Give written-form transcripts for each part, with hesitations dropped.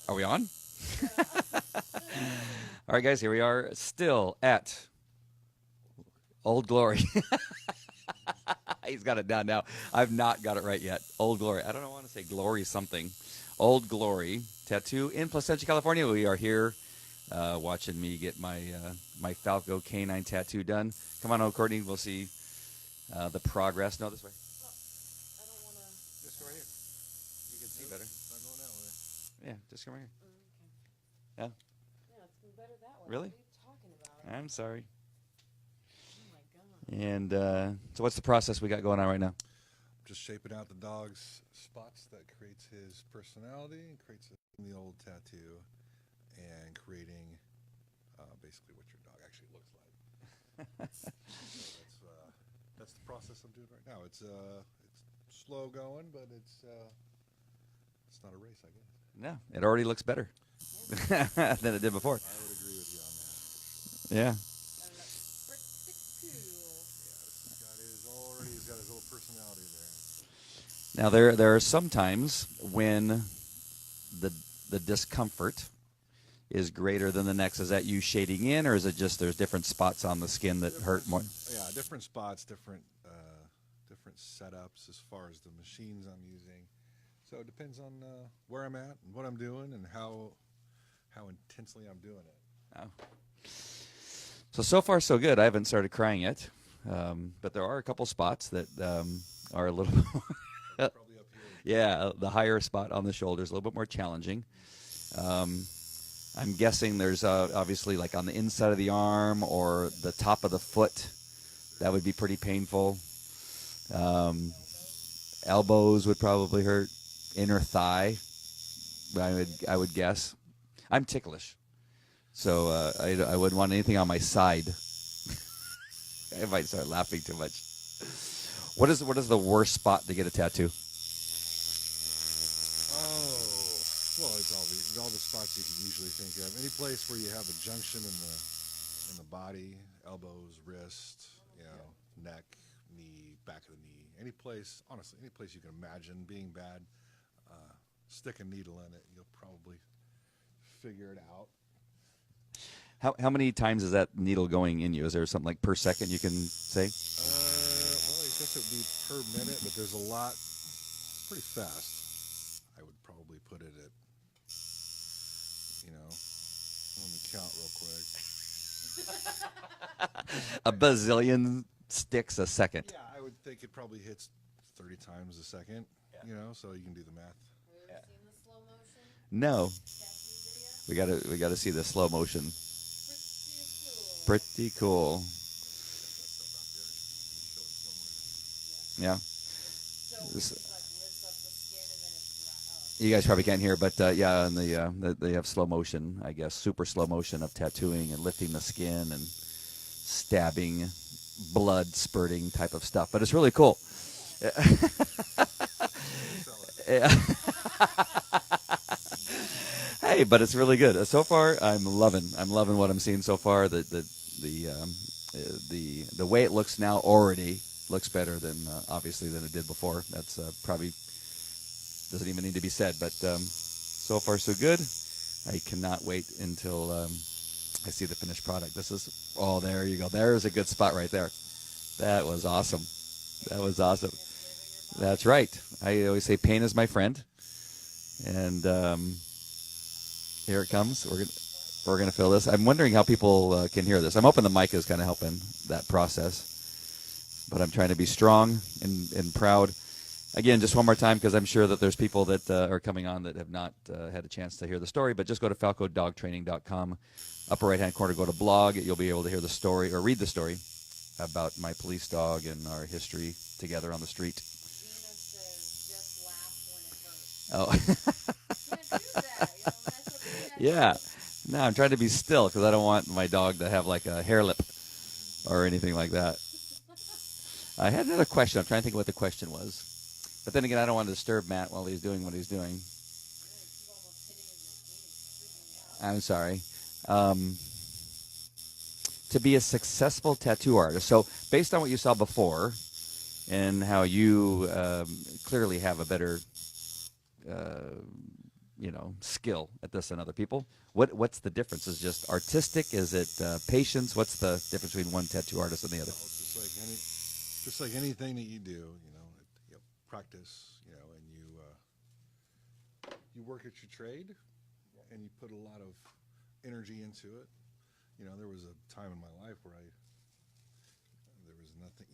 Are we on? All right, guys, here we are still at Old Glory. He's got it down now. I've not got it right yet. Old Glory. I don't know, I want to say Glory something. Old Glory Tattoo in Placentia, California. We are here watching me get my Falco canine tattoo done. Come on over, Courtney. We'll see the progress. No, this way. I don't want to. Just go right here. You can see better. Not going that way. Yeah, just come right here. Okay. Yeah. Yeah, it's been better that way. Really? What are you talking about? I'm sorry. Oh my god. And so, what's the process we got going on right now? Just shaping out the dog's spots that creates his personality and creates the old tattoo, and creating basically what your dog actually looks like. So that's the process I'm doing right now. It's slow going, but it's not a race, I guess. No, it already looks better than it did before. I would agree with you on that. Yeah. Pretty cool. Yeah, he's got his little personality there. Now there are some times when the discomfort is greater than the next. Is that you shading in, or is it just there's different spots on the skin that hurt more? Yeah, different spots, different setups as far as the machines I'm using. So it depends on where I'm at and what I'm doing and how intensely I'm doing it. Oh. So far so good. I haven't started crying yet, but there are a couple spots that are a little. Probably up here. Yeah, the higher spot on the shoulder is a little bit more challenging. I'm guessing there's obviously like on the inside of the arm or the top of the foot. That would be pretty painful. Elbows would probably hurt. Inner thigh, I would guess. I'm ticklish, so I wouldn't want anything on my side. I might start laughing too much. What is the worst spot to get a tattoo? Oh, well, it's all the spots you can usually think of. Any place where you have a junction in the body, elbows, wrist, neck, knee, back of the knee. Any place, honestly, any place you can imagine being bad. Stick a needle in it, you'll probably figure it out. How many times is that needle going in you? Is there something like per second you can say? Well, I guess it would be per minute, but there's a lot pretty fast. I would probably put it at, let me count real quick. A bazillion sticks a second. Yeah, I would think it probably hits 30 times a second, so you can do the math. Have you ever seen the slow motion No, tattoo video? we got to see the slow motion. Pretty cool. Pretty cool. Yeah. So it This- just like lifts up the skin and then it's You guys probably can't hear, but yeah, and they have slow motion, I guess, super slow motion of tattooing and lifting the skin and stabbing, blood spurting type of stuff. But it's really cool. Yeah. Hey, but it's really good. So far, I'm loving what I'm seeing so far. The way it looks now already looks better than obviously than it did before. That's probably doesn't even need to be said. But so far so good. I cannot wait until I see the finished product. There you go. There's a good spot right there. That was awesome. That was awesome. That's right. I always say pain is my friend. And here it comes. We're gonna fill this. I'm wondering how people can hear this. I'm hoping the mic is kind of helping that process. But I'm trying to be strong and proud. Again, just one more time, because I'm sure that there's people that are coming on that have not had a chance to hear the story. But just go to falcodogtraining.com. Upper right-hand corner, go to blog. You'll be able to hear the story or read the story about my police dog and our history together on the street. Gina says just laugh when it hurts. Oh. You can't do that. You don't mess with the Yeah. tattoo. No, I'm trying to be still because I don't want my dog to have like a hair lip or anything like that. I had another question. I'm trying to think of what the question was. But then again, I don't want to disturb Matt while he's doing what he's doing. Yeah, you keep almost hitting him in the penis, freaking me out. I'm sorry. To be a successful tattoo artist. So based on what you saw before and how you clearly have a better skill at this than other people. What's the difference? Is it just artistic? Is it patience? What's the difference between one tattoo artist and the other? Well, it's just like anything that you do, practice, and you work at your trade, and you put a lot of energy into it. There was a time in my life where there was nothing,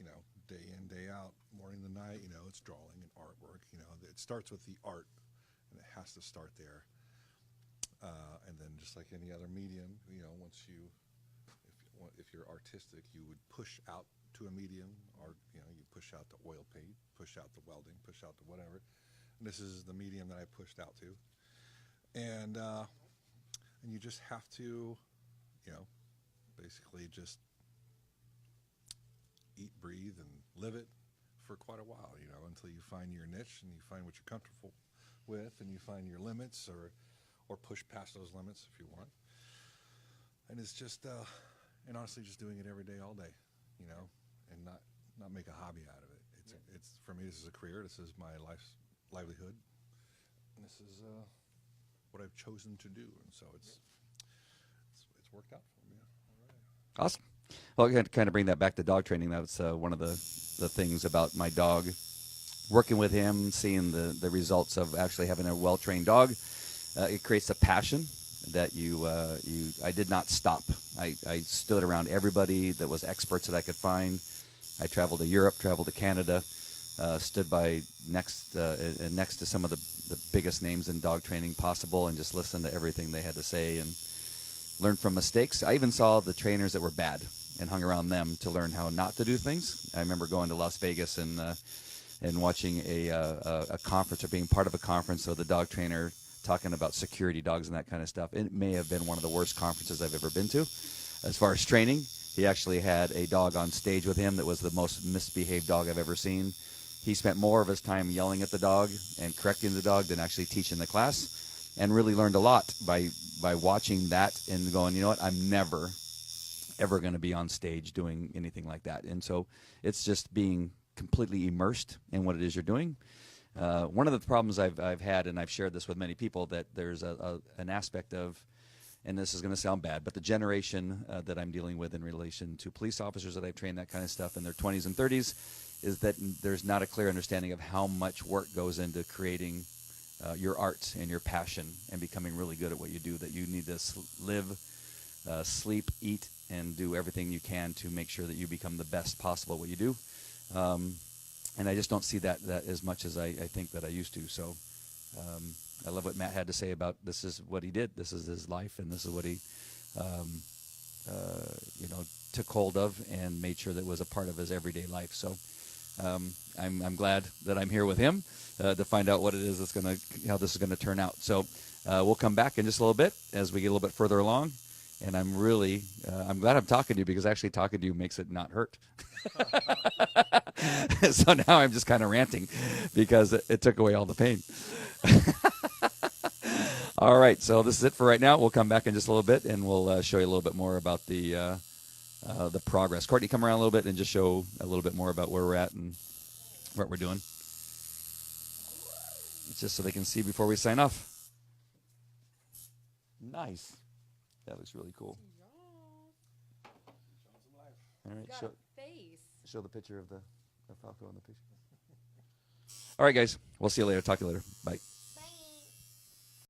day in, day out, morning to night, it's drawing and artwork. It starts with the art, and it has to start there. And then just like any other medium, if you're artistic, you would push out to a medium, or you push out the oil paint, push out the welding, push out the whatever. And this is the medium that I pushed out to, and you just have to, basically just eat, breathe, and live it for quite a while, until you find your niche and you find what you're comfortable with, and you find your limits, or push past those limits if you want. And it's just, and honestly, just doing it every day, all day, and not make a hobby out of it. It's for me, this is a career. This is my livelihood, and this is what I've chosen to do. And so it's worked out for me. All right. Awesome. Well, I kind of bring that back to dog training. That's one of the things about my dog. Working with him, seeing the results of actually having a well-trained dog, it creates a passion that I did not stop. I stood around everybody that was experts that I could find. I traveled to Europe, traveled to Canada, stood by next to some of the biggest names in dog training possible, and just listened to everything they had to say and learned from mistakes. I even saw the trainers that were bad and hung around them to learn how not to do things. I remember going to Las Vegas and watching a conference, or being part of a conference, so the dog trainer talking about security dogs and that kind of stuff. It may have been one of the worst conferences I've ever been to. As far as training, he actually had a dog on stage with him that was the most misbehaved dog I've ever seen. He spent more of his time yelling at the dog and correcting the dog than actually teaching the class, and really learned a lot by watching that and going, you know what, I'm never, ever going to be on stage doing anything like that. And so it's just being completely immersed in what it is you're doing. One of the problems I've had, and I've shared this with many people, that there's an aspect of, and this is going to sound bad, but the generation that I'm dealing with in relation to police officers that I've trained, that kind of stuff, in their 20s and 30s, is that there's not a clear understanding of how much work goes into creating your art and your passion and becoming really good at what you do, that you need to live, sleep, eat, and do everything you can to make sure that you become the best possible at what you do. And I just don't see that as much as I think that I used to. So I love what Matt had to say about this is what he did. This is his life, and this is what he took hold of and made sure that was a part of his everyday life. So I'm glad that I'm here with him to find out what it is how this is gonna turn out. So we'll come back in just a little bit as we get a little bit further along. And I'm glad I'm talking to you, because actually talking to you makes it not hurt. So now I'm just kind of ranting because it took away all the pain. All right, so this is it for right now. We'll come back in just a little bit, and we'll show you a little bit more about the progress. Courtney, come around a little bit and just show a little bit more about where we're at and what we're doing. It's just so they can see before we sign off. Nice. That looks really cool. All right, Got a face. show the picture of the Falco in the picture. All right, guys. We'll see you later. Talk to you later. Bye.